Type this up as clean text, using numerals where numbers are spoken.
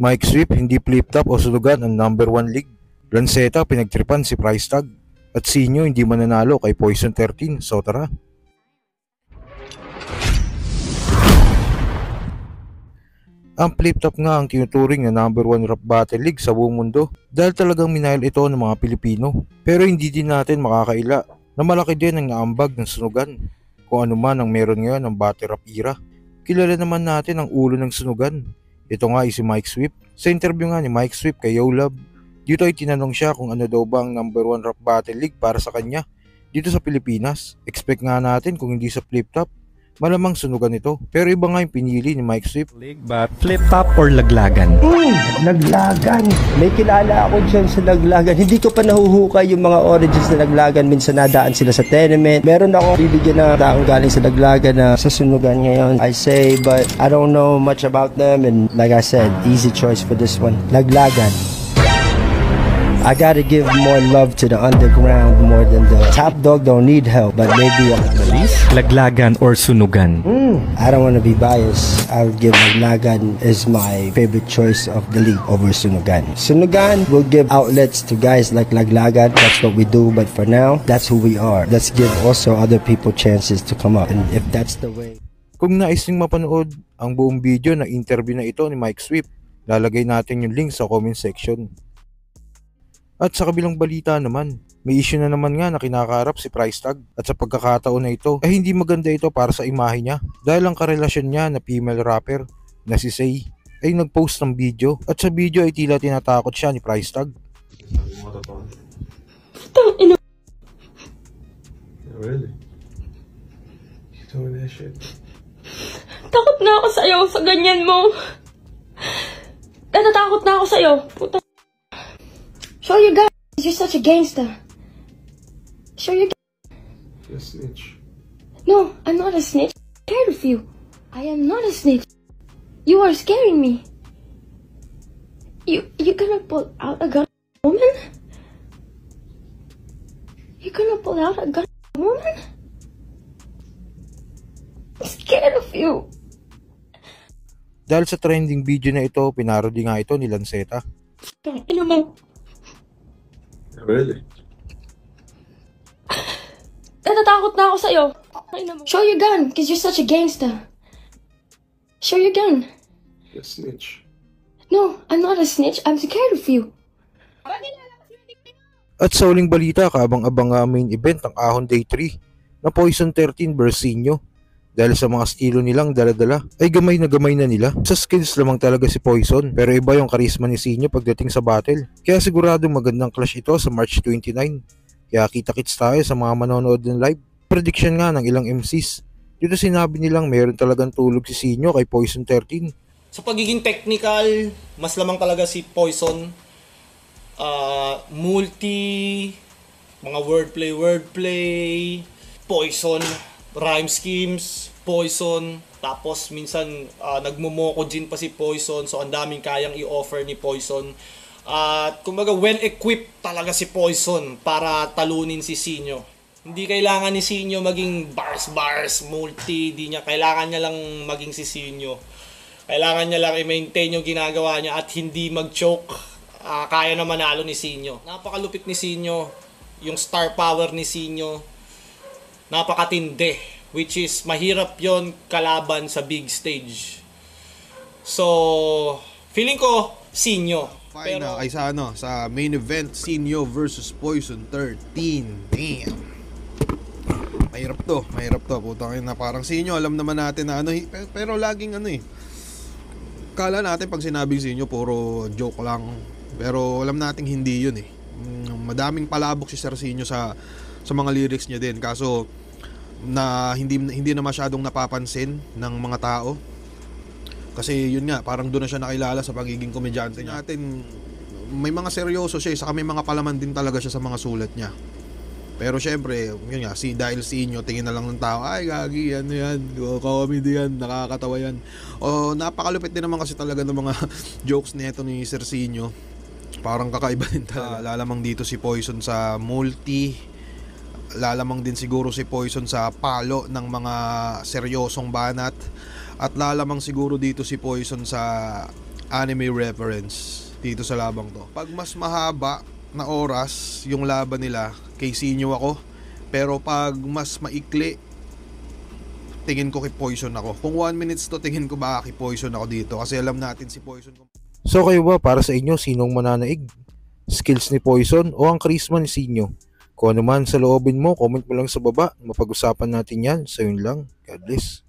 Mike Swift hindi flip-top o sunugan ang number 1 league. Lanceta pinagtripan si Price Tag. At Sinyo hindi mananalo kay Poison 13. So tara. Ang flip-top nga ang tinuturing na number 1 rap battle league sa buong mundo dahil talagang minahal ito ng mga Pilipino. Pero hindi din natin makakaila na malaki din ang naambag ng sunugan kung ano man ang meron ngayon ng battle rap era. Kilala naman natin ang ulo ng sunugan. Ito nga ay si Mike Swift. Sa interview nga ni Mike Swift kay Yo Love, dito ay tinanong siya kung ano daw ba ang number 1 rap battle league para sa kanya dito sa Pilipinas. Expect nga natin kung hindi sa flip-top, malamang sunugan ito. Pero iba nga yung pinili ni Mike Swift. Ba flip-top or laglagan? Laglagan. May kilala ako dyan sa laglagan. Hindi ko pa nahuhukay yung mga origins na laglagan. Minsan nadaan sila sa tenement. Meron ako bibigyan na taong galing sa laglagan na sa sunugan ngayon. I say, but I don't know much about them. And like I said, easy choice for this one. Laglagan. I gotta give more love to the underground more than the top dog. Don't need help, but maybe Laglagan or sunugan? I don't want to be biased. I would give Laglagan is my favorite choice of the league over Sunugan. Sunugan will give outlets to guys like Laglagan. That's what we do. But for now, that's who we are. Let's give also other people chances to come up. And if that's the way. Kung nais niyong mapanood ang buong video na interview na ito ni Mike Swift, lalagay natin yung link sa comment section. At sa kabilang balita naman, may issue na naman nga na kinakaharap si Price Tag at sa pagkakataon na ito ay hindi maganda ito para sa imahe niya dahil ang karelasyon niya na female rapper na si Say ay nagpost ng video at sa video ay tila tinatakot siya ni Price Tag. Really? You told me that shit? Takot na ako sa'yo sa ganyan mo. Natatakot na ako sa'yo. Puta. Show your guys. You're such a gangster. Show your You're a snitch. No, I'm not a snitch. I'm scared of you. I am not a snitch. You are scaring me. You gonna pull out a gun, woman? You gonna pull out a gun, woman? I'm scared of you. Dahil sa trending video na ito, pinarody nga ito ni Lanceta. Ino mo. Really? Natatakot na ako sa'yo. Show your gun, cause you're such a gangster. Show your gun. You're a snitch. No, I'm not a snitch. I'm scared of you. At sa uling balita, kaabang-abang nga main event ang Ahon Day 3 na Poison 13 vs Sinyo. Dahil sa mga estilo nilang dala-dala ay gamay na nila. Sa skills lamang talaga si Poison pero iba yung karisma ni Sinyo pagdating sa battle. Kaya siguradong magandang clash ito sa March 29. Kaya kita-kits tayo sa mga manonood ng live. Prediction nga ng ilang MCs. Dito sinabi nilang mayroon talagang tulog si Sinyo kay Poison 13. Sa pagiging technical, mas lamang talaga si Poison. Mga wordplay, Poison, rhyme schemes, Poison, tapos minsan nagmumoko din pa si Poison, so ang daming kayang i-offer ni Poison. At kumbaga well-equipped talaga si Poison para talunin si Sinyo. Hindi kailangan ni Sinyo maging bars, multi, di niya kailangan niya lang maging si Sinyo. Kailangan niya lang i-maintain yung ginagawa niya at hindi mag-choke. Kaya na manalo ni Sinyo. Napakalupit ni Sinyo, yung star power ni Sinyo, napakatindi, which is mahirap yon kalaban sa big stage. So, feeling ko Sinyo. Pero ay sa main event, Sinyo versus Poison 13. Damn. Mahirap to. Putang ina, parang Sinyo, alam naman natin na pero laging kala natin pag sinabing Sinyo puro joke lang. Pero alam nating hindi yun Madaming palabok si Sir Sinyo sa mga lyrics niya din. Kaso na hindi na masyadong napapansin ng mga tao kasi yun nga, parang doon na siya nakilala sa pagiging komedyante natin. May mga seryoso siya, saka may mga palaman din talaga siya sa mga sulat niya. Pero syempre, yun nga, dahil Sinyo, tingin na lang ng tao, ay gagi, yan, comedy yan, nakakatawa yan. Napakalupit din naman kasi talaga ng mga jokes nito ni Sir Sinyo. Parang kakaiba din talaga. Lalamang dito si Poison sa multi, lalamang din siguro si Poison sa palo ng mga seryosong banat, at lalamang siguro dito si Poison sa anime reference dito sa labang to. Pag mas mahaba na oras yung laban nila, kay Sinyo ako. Pero pag mas maikli, tingin ko kay Poison ako. Kung 1 minutes to, tingin ko baka kay Poison ako dito. Kasi alam natin si Poison. So kayo ba, para sa inyo, sinong mananaig? Skills ni Poison o ang charisma ni Sinyo? Kung ano man sa loobin mo, comment mo lang sa baba. Mapag-usapan natin yan. So yun lang. God bless.